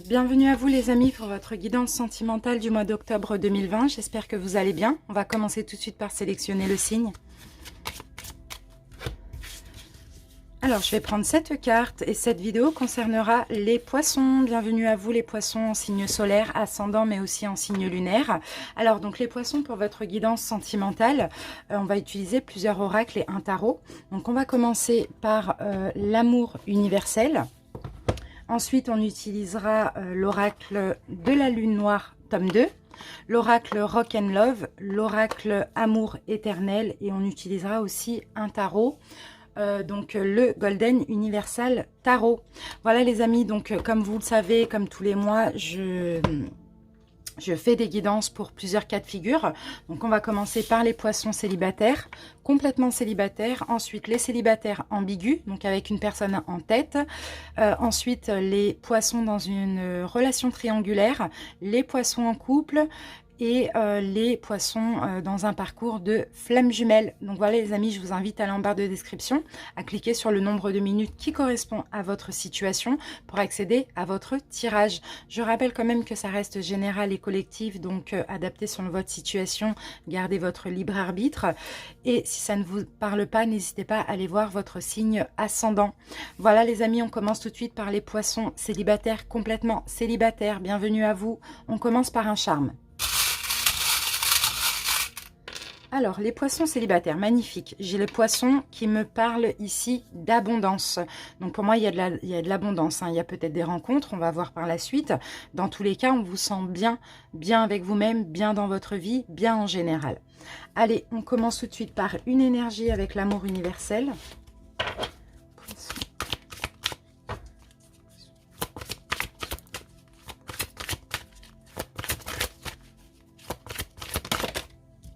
Bienvenue à vous les amis pour votre guidance sentimentale du mois d'octobre 2020. J'espère que vous allez bien. On va commencer tout de suite par sélectionner le signe. Alors, je vais prendre cette carte et cette vidéo concernera les poissons. Bienvenue à vous les poissons en signe solaire, ascendant, mais aussi en signe lunaire. Alors, donc les poissons pour votre guidance sentimentale, on va utiliser plusieurs oracles et un tarot. Donc, on va commencer par l'amour universel. Ensuite, on utilisera l'oracle de la lune noire, tome 2. L'oracle Rock and Love, l'oracle Amour éternel et on utilisera aussi un tarot, donc le Golden Universal Tarot. Voilà les amis, donc comme vous le savez, comme tous les mois, je fais des guidances pour plusieurs cas de figure. Donc on va commencer par les poissons célibataires, complètement célibataires. Ensuite les célibataires ambigus, donc avec une personne en tête. Ensuite les poissons dans une relation triangulaire, les poissons en couple et les poissons dans un parcours de flammes jumelles. Donc voilà les amis, je vous invite à aller en barre de description, à cliquer sur le nombre de minutes qui correspond à votre situation pour accéder à votre tirage. Je rappelle quand même que ça reste général et collectif, donc adapté selon votre situation, gardez votre libre arbitre. Et si ça ne vous parle pas, n'hésitez pas à aller voir votre signe ascendant. Voilà les amis, on commence tout de suite par les poissons célibataires, complètement célibataires. Bienvenue à vous. On commence par un charme. Alors, les poissons célibataires, magnifique. J'ai le poisson qui me parle ici d'abondance. Donc, pour moi, il y a de l'abondance. Il y a peut-être des rencontres, on va voir par la suite. Dans tous les cas, on vous sent bien, bien avec vous-même, bien dans votre vie, bien en général. Allez, on commence tout de suite par une énergie avec l'amour universel.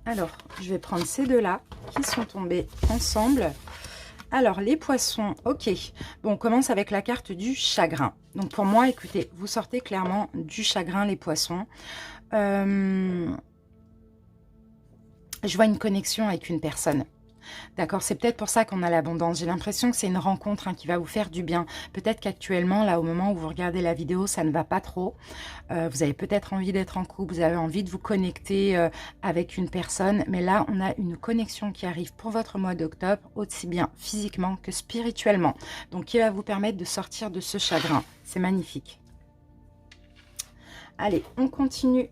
Alors, je vais prendre ces deux-là qui sont tombés ensemble. Alors, les poissons, ok. Bon, on commence avec la carte du chagrin. Donc, pour moi, écoutez, vous sortez clairement du chagrin, les poissons. Je vois une connexion avec une personne. D'accord, c'est peut-être pour ça qu'on a l'abondance. J'ai l'impression que c'est une rencontre qui va vous faire du bien. Peut-être qu'actuellement, là, au moment où vous regardez la vidéo, ça ne va pas trop. Vous avez peut-être envie d'être en couple, vous avez envie de vous connecter avec une personne. Mais là, on a une connexion qui arrive pour votre mois d'octobre, aussi bien physiquement que spirituellement. Donc, qui va vous permettre de sortir de ce chagrin. C'est magnifique. Allez, on continue.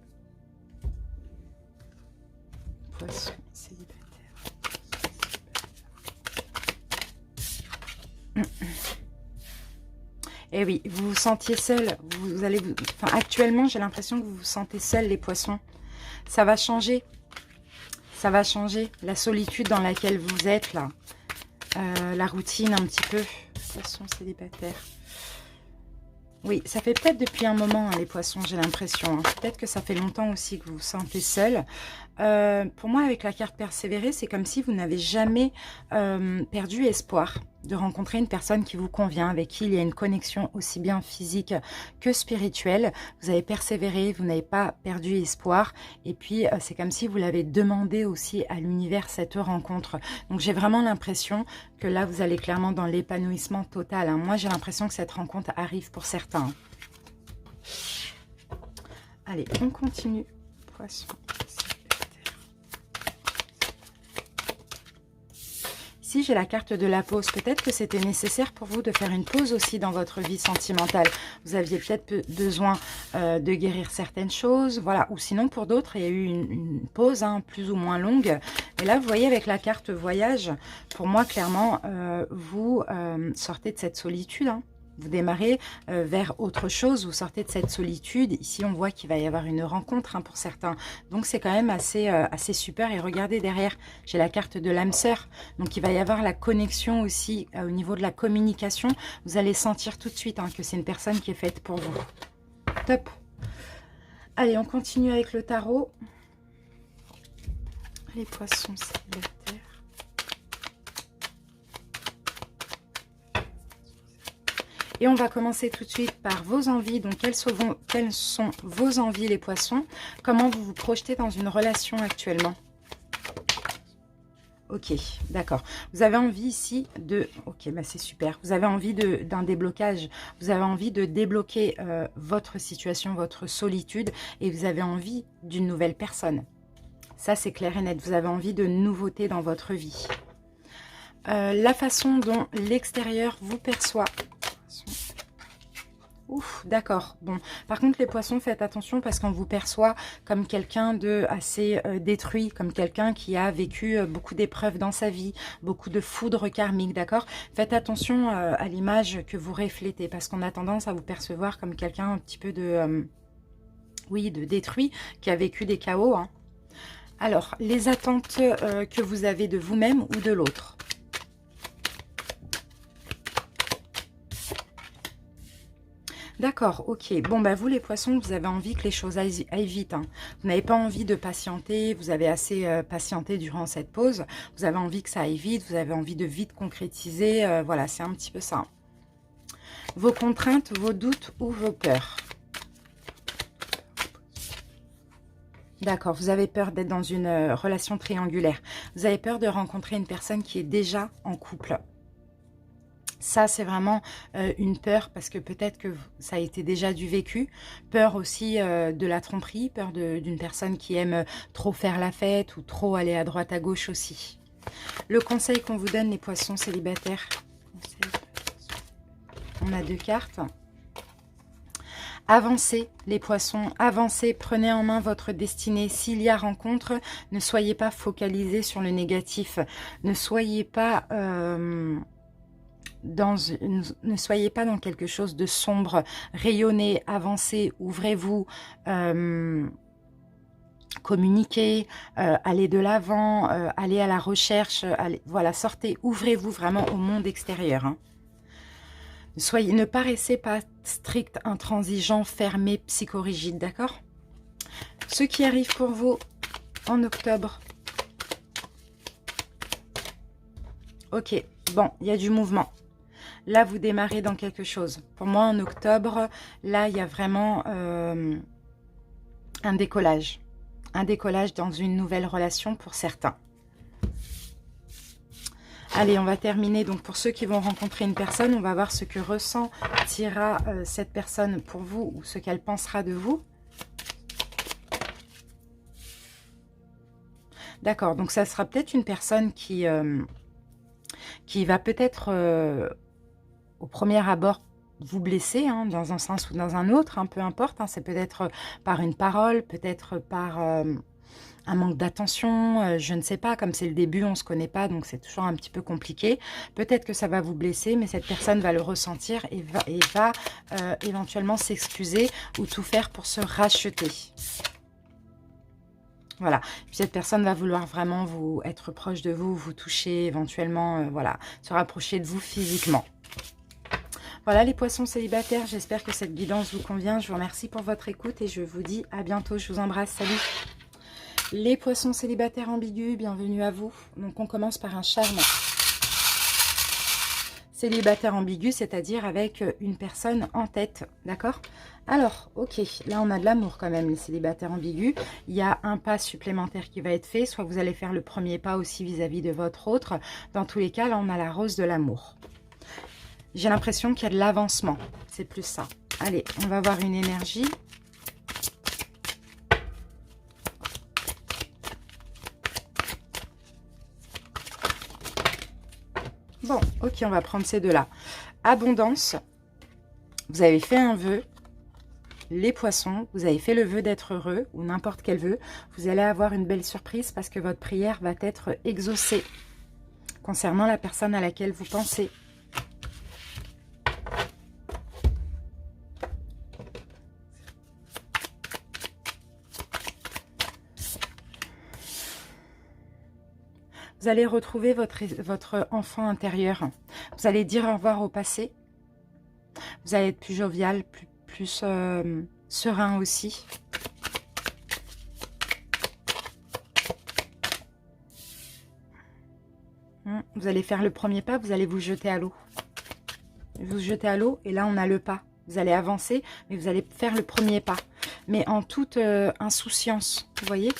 Poisson célibataire. Et oui, vous vous sentiez seul. Enfin, actuellement, j'ai l'impression que vous vous sentez seul, les poissons. Ça va changer. Ça va changer. La solitude dans laquelle vous êtes, là. La routine, un petit peu. Poissons célibataires. Oui, ça fait peut-être depuis un moment, les poissons, j'ai l'impression. Peut-être que ça fait longtemps aussi que vous vous sentez seul. Pour moi, avec la carte persévérer, c'est comme si vous n'avez jamais perdu espoir de rencontrer une personne qui vous convient, avec qui il y a une connexion aussi bien physique que spirituelle. Vous avez persévéré, vous n'avez pas perdu espoir. Et puis, c'est comme si vous l'avez demandé aussi à l'univers, cette rencontre. Donc, j'ai vraiment l'impression que là, vous allez clairement dans l'épanouissement total. Moi, j'ai l'impression que cette rencontre arrive pour certains. Allez, on continue. Poisson. Ici, j'ai la carte de la pause. Peut-être que c'était nécessaire pour vous de faire une pause aussi dans votre vie sentimentale. Vous aviez peut-être besoin de guérir certaines choses. Voilà. Ou sinon, pour d'autres, il y a eu une pause plus ou moins longue. Et là, vous voyez, avec la carte voyage, pour moi, clairement, vous sortez de cette solitude. Vous démarrez vers autre chose, vous sortez de cette solitude. Ici, on voit qu'il va y avoir une rencontre pour certains. Donc, c'est quand même assez super. Et regardez derrière, j'ai la carte de l'âme sœur. Donc, il va y avoir la connexion aussi au niveau de la communication. Vous allez sentir tout de suite que c'est une personne qui est faite pour vous. Top. Allez, on continue avec le tarot. Les poissons célibataires. Et on va commencer tout de suite par vos envies. Donc, quelles sont vos envies, les poissons? Comment vous vous projetez dans une relation actuellement? Ok, d'accord. Vous avez envie ici de... Ok, bah c'est super. Vous avez envie d'un déblocage. Vous avez envie de débloquer votre situation, votre solitude. Et vous avez envie d'une nouvelle personne. Ça, c'est clair et net. Vous avez envie de nouveautés dans votre vie. La façon dont l'extérieur vous perçoit... Ouf, d'accord. Bon, par contre, les poissons, faites attention parce qu'on vous perçoit comme quelqu'un de assez détruit, comme quelqu'un qui a vécu beaucoup d'épreuves dans sa vie, beaucoup de foudre karmique, d'accord? Faites attention à l'image que vous reflétez parce qu'on a tendance à vous percevoir comme quelqu'un un petit peu de, oui, de détruit, qui a vécu des chaos, hein. Alors, les attentes que vous avez de vous-même ou de l'autre. D'accord, ok. Bon, bah vous les poissons, vous avez envie que les choses aillent vite, hein. Vous n'avez pas envie de patienter, vous avez assez patienté durant cette pause. Vous avez envie que ça aille vite, vous avez envie de vite concrétiser. Voilà, c'est un petit peu ça. Vos contraintes, vos doutes ou vos peurs. D'accord, vous avez peur d'être dans une relation triangulaire. Vous avez peur de rencontrer une personne qui est déjà en couple. Ça, c'est vraiment une peur parce que peut-être que ça a été déjà du vécu. Peur aussi de la tromperie, peur d'une personne qui aime trop faire la fête ou trop aller à droite à gauche aussi. Le conseil qu'on vous donne, les poissons célibataires. On a 2 cartes. Avancez, les poissons, avancez, prenez en main votre destinée. S'il y a rencontre, ne soyez pas focalisés sur le négatif. Ne soyez pas... ne soyez pas dans quelque chose de sombre, rayonnez, avancez, ouvrez-vous, communiquez, allez de l'avant, allez à la recherche, allez, voilà, sortez, ouvrez-vous vraiment au monde extérieur, hein. Ne paraissez pas strict, intransigeant, fermé, psychorigide, d'accord? Ce qui arrive pour vous en octobre. Ok, bon, il y a du mouvement. Là, vous démarrez dans quelque chose. Pour moi, en octobre, là, il y a vraiment un décollage. Un décollage dans une nouvelle relation pour certains. Allez, on va terminer. Donc, pour ceux qui vont rencontrer une personne, on va voir ce que ressentira cette personne pour vous ou ce qu'elle pensera de vous. D'accord, donc ça sera peut-être une personne qui va peut-être... au premier abord, vous blesser, hein, dans un sens ou dans un autre, hein, peu importe. Hein, c'est peut-être par une parole, peut-être par un manque d'attention, je ne sais pas. Comme c'est le début, on ne se connaît pas, donc c'est toujours un petit peu compliqué. Peut-être que ça va vous blesser, mais cette personne va le ressentir et va éventuellement s'excuser ou tout faire pour se racheter. Voilà, puis cette personne va vouloir vraiment être proche de vous, vous toucher, éventuellement, voilà, se rapprocher de vous physiquement. Voilà les poissons célibataires, j'espère que cette guidance vous convient. Je vous remercie pour votre écoute et je vous dis à bientôt. Je vous embrasse, salut. Les poissons célibataires ambigus, bienvenue à vous. Donc on commence par un charme célibataire ambigu, c'est-à-dire avec une personne en tête, d'accord? Alors, ok, là on a de l'amour quand même, les célibataires ambigus. Il y a un pas supplémentaire qui va être fait, soit vous allez faire le premier pas aussi vis-à-vis de votre autre. Dans tous les cas, là on a la rose de l'amour. J'ai l'impression qu'il y a de l'avancement. C'est plus ça. Allez, on va voir une énergie. Bon, ok, on va prendre ces deux-là. Abondance. Vous avez fait un vœu. Les poissons, vous avez fait le vœu d'être heureux ou n'importe quel vœu. Vous allez avoir une belle surprise parce que votre prière va être exaucée concernant la personne à laquelle vous pensez. Vous allez retrouver votre enfant intérieur. Vous allez dire au revoir au passé. Vous allez être plus jovial, plus serein aussi. Vous allez faire le premier pas, vous allez vous jeter à l'eau. Vous jetez à l'eau et là on a le pas. Vous allez avancer, mais vous allez faire le premier pas. Mais en toute insouciance, vous voyez ?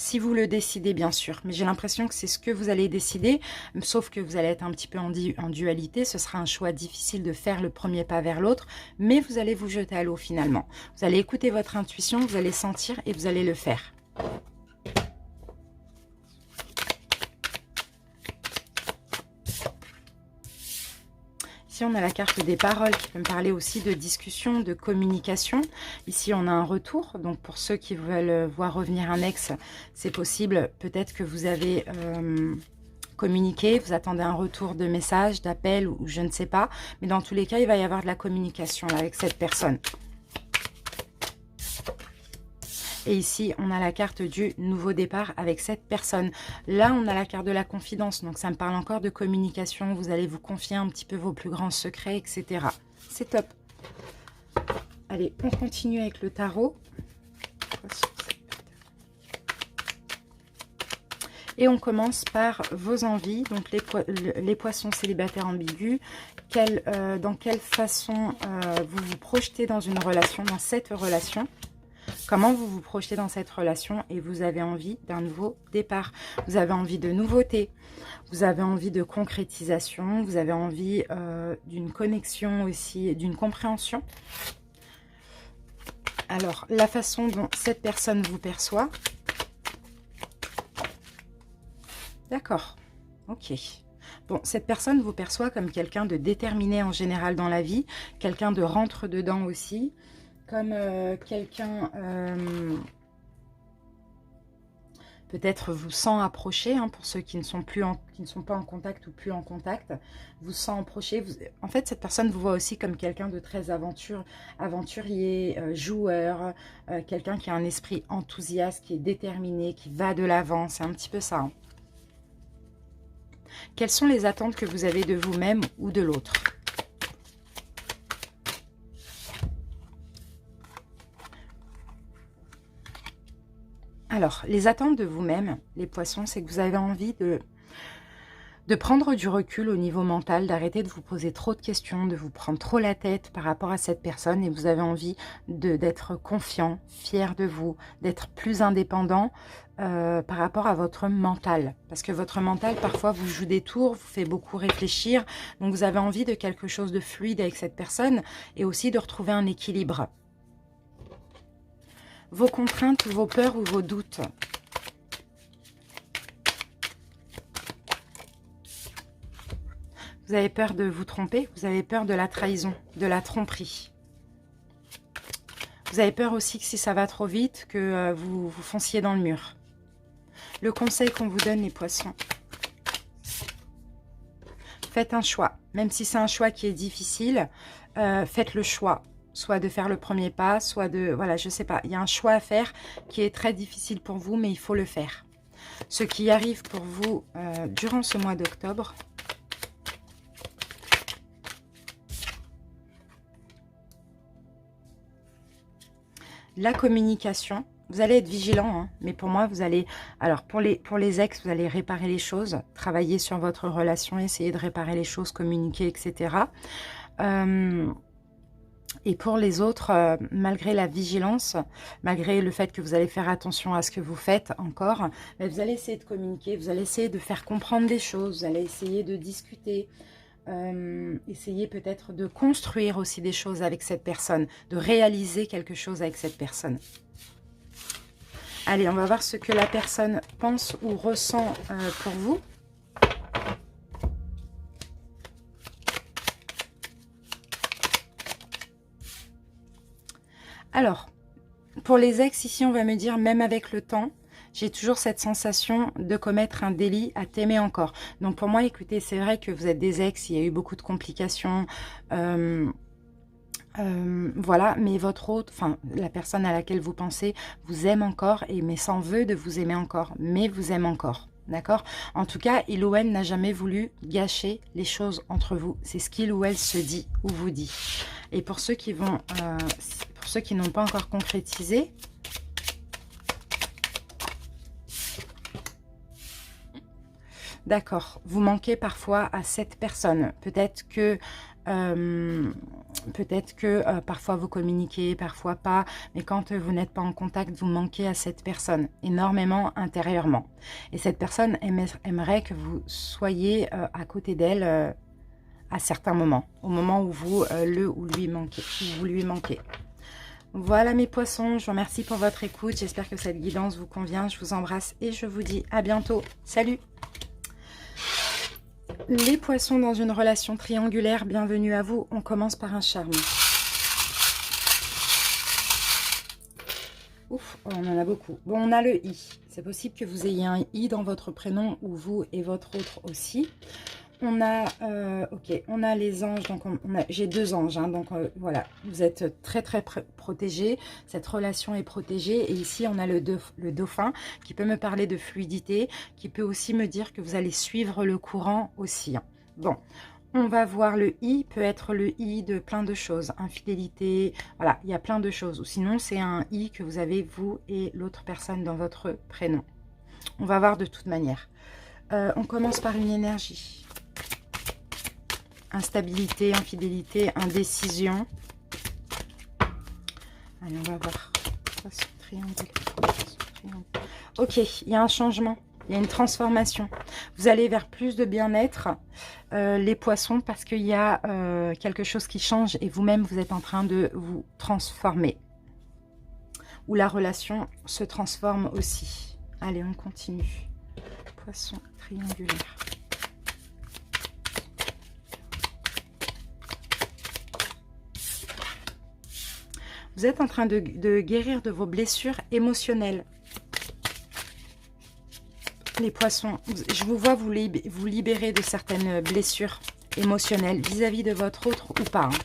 si vous le décidez bien sûr. Mais j'ai l'impression que c'est ce que vous allez décider, sauf que vous allez être un petit peu en dualité. Ce sera un choix difficile de faire le premier pas vers l'autre, mais vous allez vous jeter à l'eau finalement. Vous allez écouter votre intuition, vous allez sentir et vous allez le faire. Ici, on a la carte des paroles qui peut me parler aussi de discussion, de communication. Ici, on a un retour. Donc, pour ceux qui veulent voir revenir un ex, c'est possible. Peut-être que vous avez communiqué, vous attendez un retour de message, d'appel ou je ne sais pas. Mais dans tous les cas, il va y avoir de la communication là, avec cette personne. Et ici, on a la carte du nouveau départ avec cette personne. Là, on a la carte de la confidence. Donc, ça me parle encore de communication. Vous allez vous confier un petit peu vos plus grands secrets, etc. C'est top. Allez, on continue avec le tarot. Et on commence par vos envies. Donc, les poissons célibataires ambigus. Dans quelle façon vous vous projetez dans une relation, dans cette relation? Comment vous vous projetez dans cette relation et vous avez envie d'un nouveau départ. Vous avez envie de nouveautés, vous avez envie de concrétisation, vous avez envie d'une connexion aussi, d'une compréhension. Alors, la façon dont cette personne vous perçoit. D'accord, ok. Bon, cette personne vous perçoit comme quelqu'un de déterminé en général dans la vie, quelqu'un de rentre-dedans aussi. Comme quelqu'un peut-être vous sent approcher, hein, pour ceux qui ne sont pas en contact ou plus en contact, vous sent approcher. En fait, cette personne vous voit aussi comme quelqu'un de très aventurier, joueur, quelqu'un qui a un esprit enthousiaste, qui est déterminé, qui va de l'avant. C'est un petit peu ça. Hein. Quelles sont les attentes que vous avez de vous-même ou de l'autre ? Alors, les attentes de vous-même, les poissons, c'est que vous avez envie de prendre du recul au niveau mental, d'arrêter de vous poser trop de questions, de vous prendre trop la tête par rapport à cette personne. Et vous avez envie d'être confiant, fier de vous, d'être plus indépendant par rapport à votre mental. Parce que votre mental, parfois, vous joue des tours, vous fait beaucoup réfléchir. Donc, vous avez envie de quelque chose de fluide avec cette personne et aussi de retrouver un équilibre. Vos contraintes, vos peurs ou vos doutes. Vous avez peur de vous tromper, vous avez peur de la trahison, de la tromperie. Vous avez peur aussi que si ça va trop vite, que vous fonciez dans le mur. Le conseil qu'on vous donne, les poissons. Faites un choix. Même si c'est un choix qui est difficile, faites le choix. Soit de faire le premier pas, soit de... Voilà, je sais pas. Il y a un choix à faire qui est très difficile pour vous, mais il faut le faire. Ce qui arrive pour vous durant ce mois d'octobre. La communication. Vous allez être vigilant, hein, mais pour moi, vous allez... Alors, pour les ex, vous allez réparer les choses, travailler sur votre relation, essayer de réparer les choses, communiquer, etc. Et pour les autres, malgré la vigilance, malgré le fait que vous allez faire attention à ce que vous faites encore, mais vous allez essayer de communiquer, vous allez essayer de faire comprendre des choses, vous allez essayer de discuter, essayer peut-être de construire aussi des choses avec cette personne, de réaliser quelque chose avec cette personne. Allez, on va voir ce que la personne pense ou ressent pour vous. Alors, pour les ex, ici, on va me dire, même avec le temps, j'ai toujours cette sensation de commettre un délit à t'aimer encore. Donc, pour moi, écoutez, c'est vrai que vous êtes des ex, il y a eu beaucoup de complications, voilà, mais votre autre, enfin, la personne à laquelle vous pensez, vous aime encore, mais s'en veut de vous aimer encore, mais vous aime encore. D'accord? En tout cas, il ou elle n'a jamais voulu gâcher les choses entre vous. C'est ce qu'il ou elle se dit ou vous dit. Et pour ceux qui vont... pour ceux qui n'ont pas encore concrétisé, d'accord, vous manquez parfois à cette personne. Peut-être que Peut-être que parfois vous communiquez, parfois pas, mais quand vous n'êtes pas en contact, vous manquez à cette personne énormément intérieurement. Et cette personne aimerait que vous soyez à côté d'elle à certains moments, au moment où vous le ou lui manquez, où vous lui manquez. Voilà mes poissons, je vous remercie pour votre écoute. J'espère que cette guidance vous convient. Je vous embrasse et je vous dis à bientôt. Salut! Les poissons dans une relation triangulaire, bienvenue à vous. On commence par un charme. Ouf, on en a beaucoup. Bon, on a le I. C'est possible que vous ayez un I dans votre prénom ou vous et votre autre aussi. On a, ok, on a les anges, donc j'ai 2 anges, hein, donc voilà, vous êtes très protégés, cette relation est protégée, et ici on a le dauphin qui peut me parler de fluidité, qui peut aussi me dire que vous allez suivre le courant aussi. Hein. Bon, on va voir le I, peut être le I de plein de choses, infidélité, voilà, il y a plein de choses, ou sinon c'est un I que vous avez vous et l'autre personne dans votre prénom. On va voir de toute manière. On commence par une énergie. Instabilité, infidélité, indécision. Allez, on va voir. Ok, il y a un changement, il y a une transformation. Vous allez vers plus de bien-être, les poissons, parce qu'il y a quelque chose qui change et vous-même, vous êtes en train de vous transformer. Ou la relation se transforme aussi. Allez, on continue. Poisson triangulaire. Vous êtes en train de guérir de vos blessures émotionnelles. Les poissons, je vous vois vous libérer de certaines blessures émotionnelles vis-à-vis de votre autre ou pas. Hein.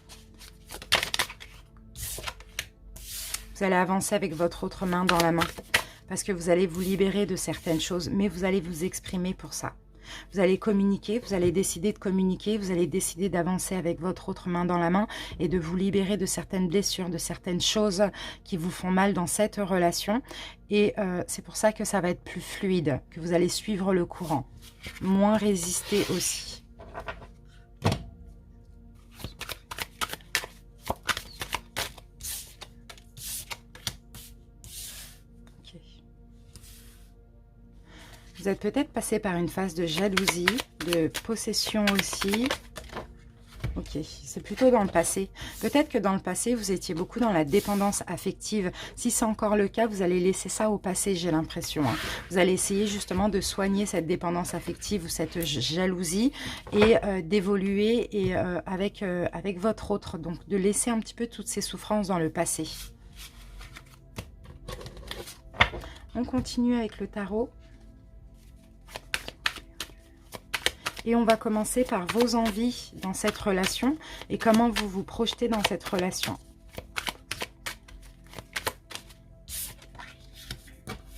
Vous allez avancer avec votre autre main dans la main parce que vous allez vous libérer de certaines choses, mais vous allez vous exprimer pour ça. Vous allez communiquer, vous allez décider de communiquer, vous allez décider d'avancer avec votre autre main dans la main et de vous libérer de certaines blessures, de certaines choses qui vous font mal dans cette relation. Et c'est pour ça que ça va être plus fluide, que vous allez suivre le courant, moins résister aussi. Vous êtes peut-être passé par une phase de jalousie, de possession aussi. Ok, c'est plutôt dans le passé. Peut-être que dans le passé, vous étiez beaucoup dans la dépendance affective. Si c'est encore le cas, vous allez laisser ça au passé, j'ai l'impression. Hein. Vous allez essayer justement de soigner cette dépendance affective ou cette jalousie et d'évoluer avec votre autre. Donc, de laisser un petit peu toutes ces souffrances dans le passé. On continue avec le tarot. Et on va commencer par vos envies dans cette relation et comment vous vous projetez dans cette relation.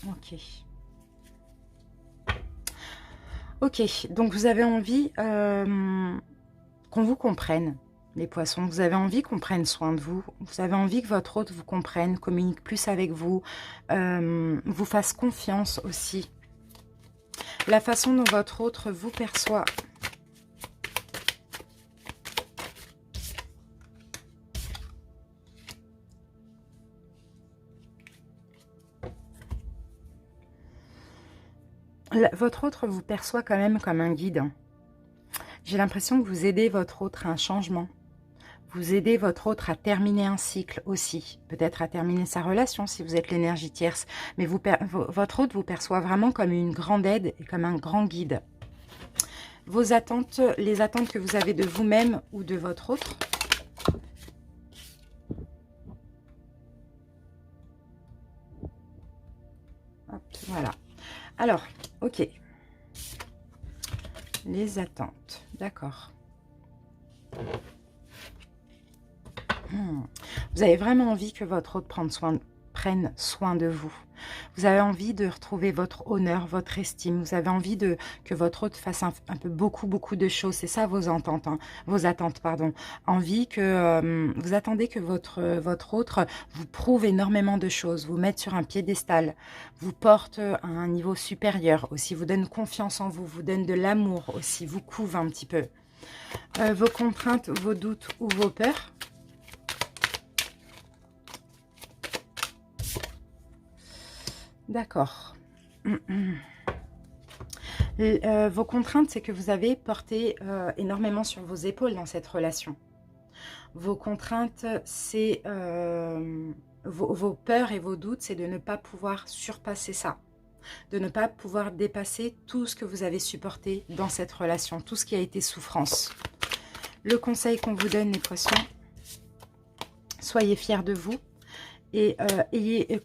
Ok. Ok, donc vous avez envie qu'on vous comprenne, les poissons. Vous avez envie qu'on prenne soin de vous. Vous avez envie que votre hôte vous comprenne, communique plus avec vous, vous fasse confiance aussi. La façon dont votre autre vous perçoit. Votre autre vous perçoit quand même comme un guide. J'ai l'impression que vous aidez votre autre à un changement. Vous aidez votre autre à terminer un cycle aussi. Peut-être à terminer sa relation si vous êtes l'énergie tierce. Mais votre autre vous perçoit vraiment comme une grande aide et comme un grand guide. Vos attentes, les attentes que vous avez de vous-même ou de votre autre. Hop, voilà. Alors, ok. Les attentes, d'accord. Vous avez vraiment envie que votre autre prenne soin de vous. Vous avez envie de retrouver votre honneur, votre estime. Vous avez envie que votre autre fasse un peu beaucoup de choses. C'est ça vos attentes, hein, vos attentes, pardon. Envie que vous attendez que votre autre vous prouve énormément de choses, vous mette sur un piédestal, vous porte à un niveau supérieur aussi, vous donne confiance en vous, vous donne de l'amour aussi, vous couvre un petit peu. Vos contraintes, vos doutes ou vos peurs. D'accord. Vos contraintes, c'est que vous avez porté énormément sur vos épaules dans cette relation. Vos contraintes, c'est vos peurs et vos doutes, c'est de ne pas pouvoir surpasser ça. De ne pas pouvoir dépasser tout ce que vous avez supporté dans cette relation, tout ce qui a été souffrance. Le conseil qu'on vous donne, les poissons, soyez fiers de vous et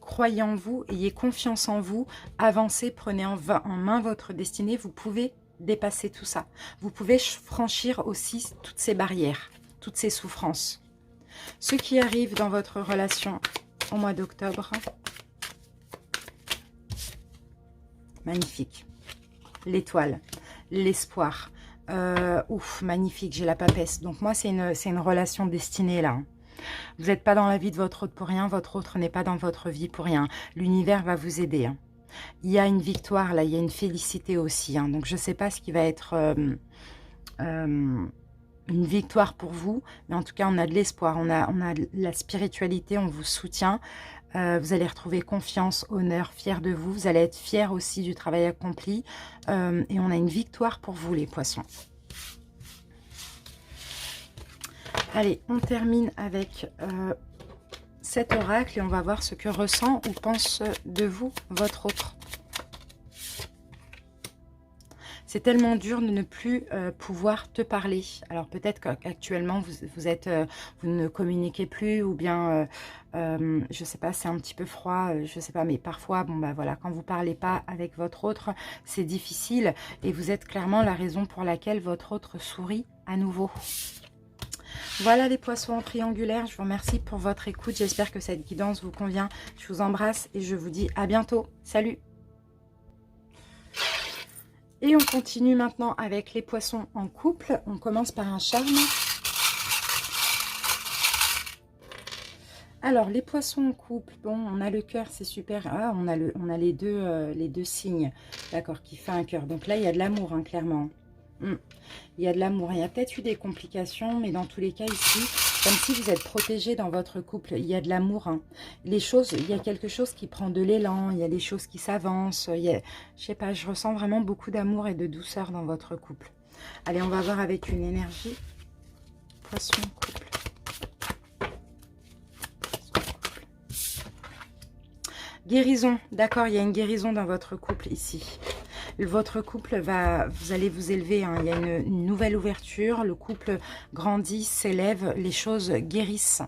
croyez en vous, ayez confiance en vous, avancez, prenez en main votre destinée, vous pouvez dépasser tout ça. Vous pouvez franchir aussi toutes ces barrières, toutes ces souffrances. Ce qui arrive dans votre relation au mois d'octobre, magnifique. L'étoile, l'espoir. Ouf, magnifique, j'ai la papesse. Donc moi, c'est une relation destinée là. Vous n'êtes pas dans la vie de votre autre pour rien, votre autre n'est pas dans votre vie pour rien. L'univers va vous aider. Hein. Il y a une victoire là, il y a une félicité aussi. Hein. Donc je ne sais pas ce qui va être une victoire pour vous, mais en tout cas on a de l'espoir, on a de la spiritualité, on vous soutient. Vous allez retrouver confiance, honneur, fier de vous. Vous allez être fier aussi du travail accompli. Et on a une victoire pour vous, les poissons. Allez, on termine avec cet oracle et on va voir ce que ressent ou pense de vous, votre autre. C'est tellement dur de ne plus pouvoir te parler. Alors peut-être qu'actuellement vous ne communiquez plus ou bien, je sais pas, c'est un petit peu froid, je sais pas, mais parfois, bon bah voilà, quand vous parlez pas avec votre autre, c'est difficile et vous êtes clairement la raison pour laquelle votre autre sourit à nouveau. Voilà les poissons en triangulaire, je vous remercie pour votre écoute, j'espère que cette guidance vous convient. Je vous embrasse et je vous dis à bientôt. Salut! Et on continue maintenant avec les poissons en couple. On commence par un charme. Alors, les poissons en couple, bon, on a le cœur, c'est super. Ah, on a les deux signes, d'accord, qui fait un cœur. Donc là, il y a de l'amour, hein, clairement. Il y a de l'amour. Il y a peut-être eu des complications, mais dans tous les cas, ici, comme si vous êtes protégé dans votre couple. Il y a de l'amour. Hein. Les choses, il y a quelque chose qui prend de l'élan. Il y a des choses qui s'avancent. Je sais pas, je ressens vraiment beaucoup d'amour et de douceur dans votre couple. Allez, on va voir avec une énergie. Poisson couple. Guérison. D'accord, il y a une guérison dans votre couple ici. Votre couple vous allez vous élever, hein. Il y a une nouvelle ouverture, le couple grandit, s'élève, les choses guérissent.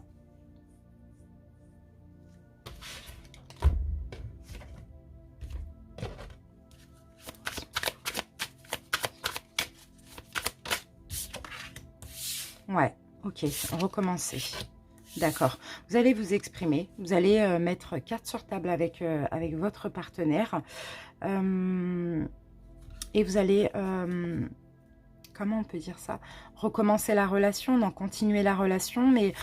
Ouais, ok, recommencer. D'accord, vous allez vous exprimer, vous allez mettre carte sur table avec votre partenaire. Et vous allez, comment on peut dire ça, recommencer la relation, non, continuer la relation, mais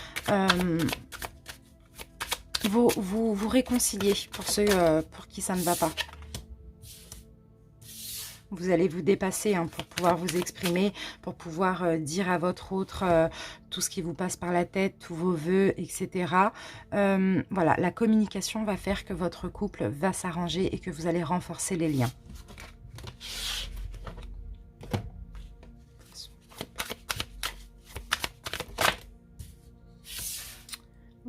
vous réconcilier pour ceux pour qui ça ne va pas. Vous allez vous dépasser, hein, pour pouvoir vous exprimer, pour pouvoir dire à votre autre tout ce qui vous passe par la tête, tous vos vœux, etc. Voilà, la communication va faire que votre couple va s'arranger et que vous allez renforcer les liens.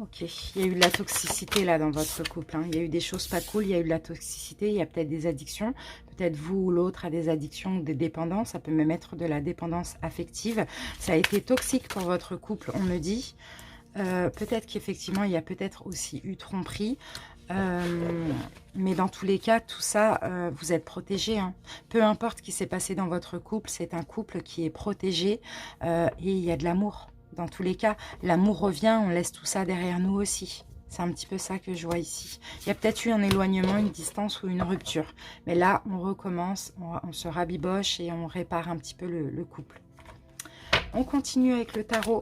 Ok, il y a eu de la toxicité là dans votre couple, hein. Il y a eu des choses pas cool, il y a eu de la toxicité, il y a peut-être des addictions. Peut-être vous ou l'autre a des addictions ou des dépendances, ça peut même être de la dépendance affective. Ça a été toxique pour votre couple, on me dit. Peut-être qu'effectivement, il y a peut-être aussi eu tromperie. Mais dans tous les cas, tout ça, vous êtes protégés. Hein. Peu importe ce qui s'est passé dans votre couple, c'est un couple qui est protégé et il y a de l'amour. Dans tous les cas, l'amour revient, on laisse tout ça derrière nous aussi. C'est un petit peu ça que je vois ici. Il y a peut-être eu un éloignement, une distance ou une rupture. Mais là, on recommence, on se rabiboche et on répare un petit peu le couple. On continue avec le tarot.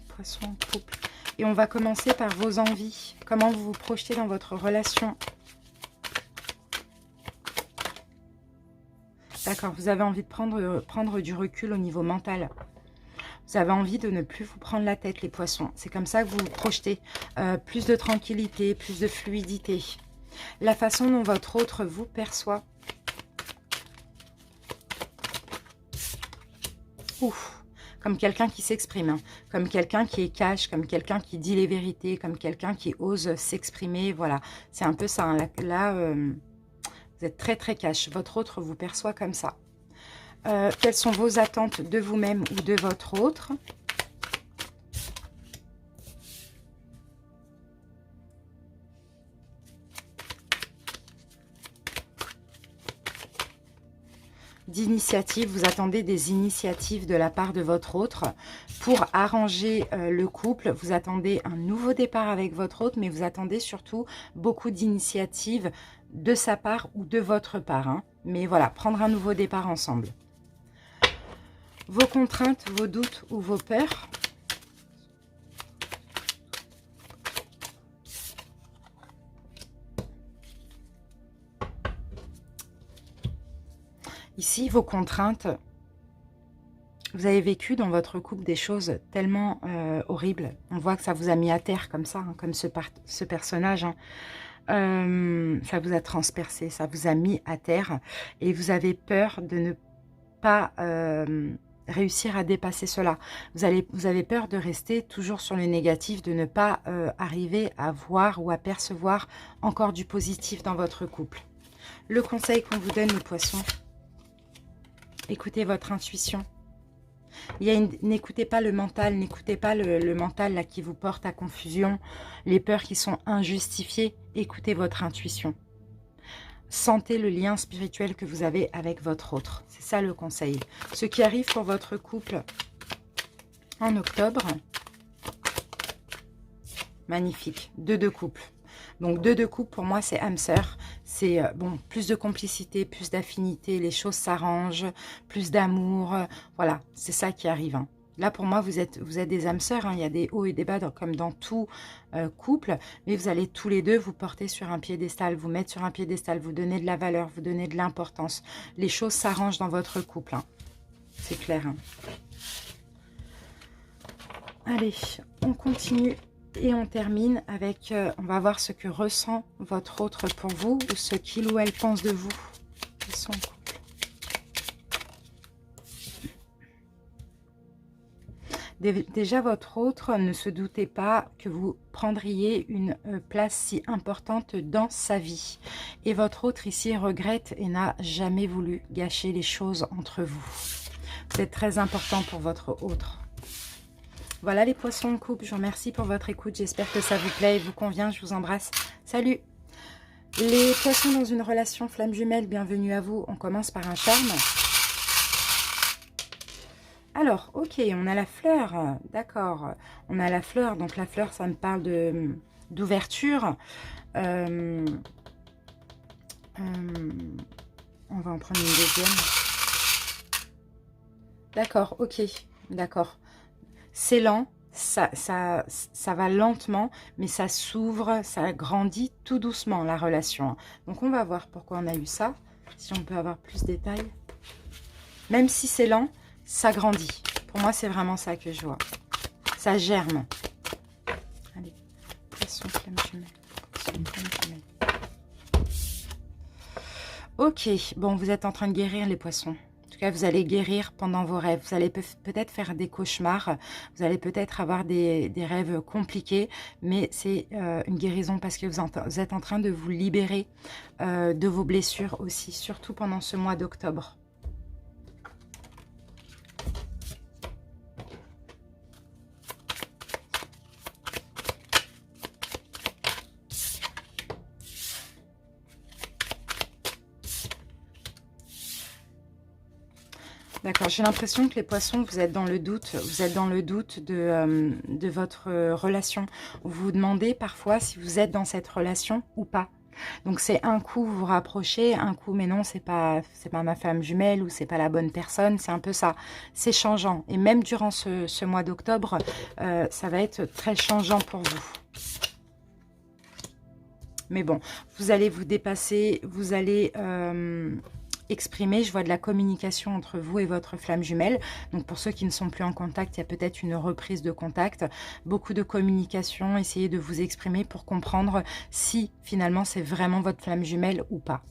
Poisson en couple. Et on va commencer par vos envies. Comment vous vous projetez dans votre relation. D'accord, vous avez envie de prendre du recul au niveau mental. Vous avez envie de ne plus vous prendre la tête, les poissons. C'est comme ça que vous vous projetez. Plus de tranquillité, plus de fluidité. La façon dont votre autre vous perçoit. Ouf, comme quelqu'un qui s'exprime, hein, comme quelqu'un qui est cash, comme quelqu'un qui dit les vérités, comme quelqu'un qui ose s'exprimer. Voilà, c'est un peu ça. Hein. Là vous êtes très très cash. Votre autre vous perçoit comme ça. Quelles sont vos attentes de vous-même ou de votre autre? D'initiative, vous attendez des initiatives de la part de votre autre pour arranger le couple. Vous attendez un nouveau départ avec votre autre, mais vous attendez surtout beaucoup d'initiatives de sa part ou de votre part. Hein. Mais voilà, prendre un nouveau départ ensemble. Vos contraintes, vos doutes ou vos peurs. Ici, vos contraintes, vous avez vécu dans votre couple des choses tellement horribles. On voit que ça vous a mis à terre comme ça, hein, comme ce personnage. Hein. Ça vous a transpercé, ça vous a mis à terre. Et vous avez peur de ne pas réussir à dépasser cela. Vous avez peur de rester toujours sur le négatif, de ne pas arriver à voir ou à percevoir encore du positif dans votre couple. Le conseil qu'on vous donne, les poissons. Écoutez votre intuition. N'écoutez pas le mental, n'écoutez pas le mental là, qui vous porte à confusion, les peurs qui sont injustifiées. Écoutez votre intuition. Sentez le lien spirituel que vous avez avec votre autre. C'est ça le conseil. Ce qui arrive pour votre couple en octobre. Magnifique. 2 de couple. Donc 2 de couple, pour moi, c'est âme sœur. C'est bon, plus de complicité, plus d'affinité, les choses s'arrangent, plus d'amour. Voilà, c'est ça qui arrive. Hein. Là, pour moi, vous êtes des âmes sœurs. Hein. Il y a des hauts et des bas, comme dans tout couple. Mais vous allez tous les deux vous porter sur un piédestal, vous mettre sur un piédestal, vous donner de la valeur, vous donner de l'importance. Les choses s'arrangent dans votre couple. Hein. C'est clair. Hein. Allez, on continue. Et on termine avec, on va voir ce que ressent votre autre pour vous, ou ce qu'il ou elle pense de vous. Son couple. Déjà, votre autre ne se doutait pas que vous prendriez une place si importante dans sa vie. Et votre autre ici regrette et n'a jamais voulu gâcher les choses entre vous. Vous êtes très important pour votre autre. Voilà les poissons en couple, je vous remercie pour votre écoute. J'espère que ça vous plaît et vous convient. Je vous embrasse. Salut! Les poissons dans une relation flamme jumelle, bienvenue à vous. On commence par un charme. Alors, ok, on a la fleur. D'accord. On a la fleur. Donc la fleur, ça me parle d'ouverture. On va en prendre une deuxième. D'accord, ok. D'accord. C'est lent, ça va lentement, mais ça s'ouvre, ça grandit tout doucement, la relation. Donc, on va voir pourquoi on a eu ça, si on peut avoir plus de détails. Même si c'est lent, ça grandit. Pour moi, c'est vraiment ça que je vois. Ça germe. Allez, poisson, flamme jumelle. Poisson, flamme jumelle. Ok, bon, vous êtes en train de guérir les poissons. Vous allez guérir pendant vos rêves. Vous allez peut-être faire des cauchemars. Vous allez peut-être avoir des rêves compliqués. Mais c'est une guérison parce que vous êtes en train de vous libérer de vos blessures aussi. Surtout pendant ce mois d'octobre. D'accord, j'ai l'impression que les poissons, vous êtes dans le doute. Vous êtes dans le doute de votre relation. Vous vous demandez parfois si vous êtes dans cette relation ou pas. Donc c'est un coup vous vous rapprochez, un coup mais non, c'est pas ma femme jumelle ou c'est pas la bonne personne. C'est un peu ça. C'est changeant. Et même durant ce mois d'octobre, ça va être très changeant pour vous. Mais bon, vous allez vous dépasser, vous allez exprimer. Je vois de la communication entre vous et votre flamme jumelle. Donc pour ceux qui ne sont plus en contact, il y a peut-être une reprise de contact. Beaucoup de communication. Essayez de vous exprimer pour comprendre si finalement c'est vraiment votre flamme jumelle ou pas.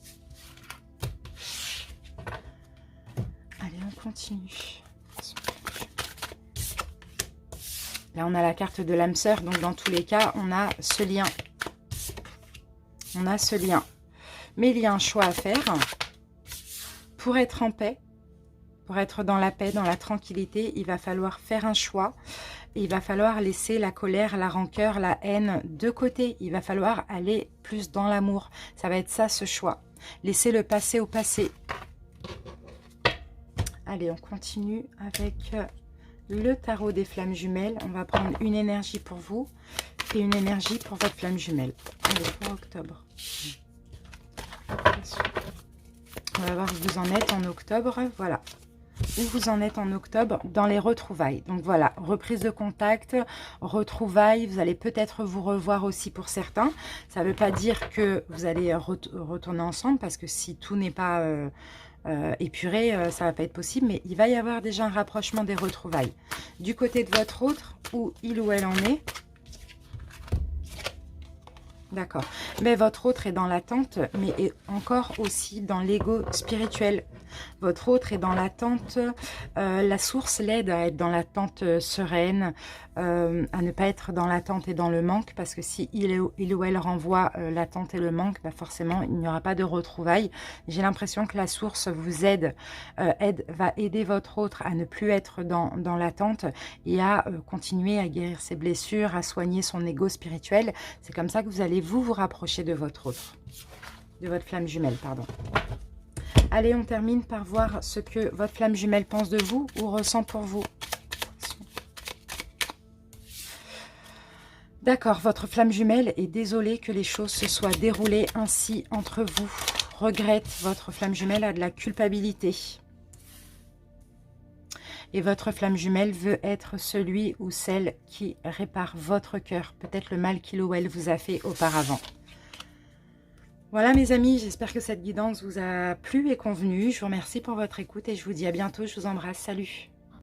Allez, on continue. Là, on a la carte de l'âme sœur. Donc dans tous les cas, on a ce lien. On a ce lien. Mais il y a un choix à faire. Pour être en paix, pour être dans la paix, dans la tranquillité, il va falloir faire un choix. Et il va falloir laisser la colère, la rancœur, la haine de côté. Il va falloir aller plus dans l'amour. Ça va être ça, ce choix. Laissez le passé au passé. Allez, on continue avec le tarot des flammes jumelles. On va prendre une énergie pour vous et une énergie pour votre flamme jumelle. Allez, pour octobre. On va voir où vous en êtes en octobre. Voilà. Où vous en êtes en octobre dans les retrouvailles. Donc voilà, reprise de contact, retrouvailles. Vous allez peut-être vous revoir aussi pour certains. Ça ne veut pas dire que vous allez retourner ensemble, parce que si tout n'est pas épuré, ça ne va pas être possible. Mais il va y avoir déjà un rapprochement des retrouvailles. Du côté de votre autre, où il ou elle en est. D'accord. Mais votre autre est dans l'attente, mais est encore aussi dans l'ego spirituel. Votre autre est dans l'attente. La source l'aide à être dans l'attente sereine, à ne pas être dans l'attente et dans le manque, parce que si il ou elle renvoie l'attente et le manque, bah forcément, il n'y aura pas de retrouvailles. J'ai l'impression que la source vous aide, va aider votre autre à ne plus être dans l'attente et à continuer à guérir ses blessures, à soigner son ego spirituel. C'est comme ça que vous allez vous rapprocher de votre autre, de votre flamme jumelle, pardon. Allez, on termine par voir ce que votre flamme jumelle pense de vous ou ressent pour vous. D'accord, votre flamme jumelle est désolée que les choses se soient déroulées ainsi entre vous. Regrette, votre flamme jumelle a de la culpabilité. Et votre flamme jumelle veut être celui ou celle qui répare votre cœur. Peut-être le mal qu'il ou elle vous a fait auparavant. Voilà mes amis, j'espère que cette guidance vous a plu et convenu. Je vous remercie pour votre écoute et je vous dis à bientôt. Je vous embrasse, salut!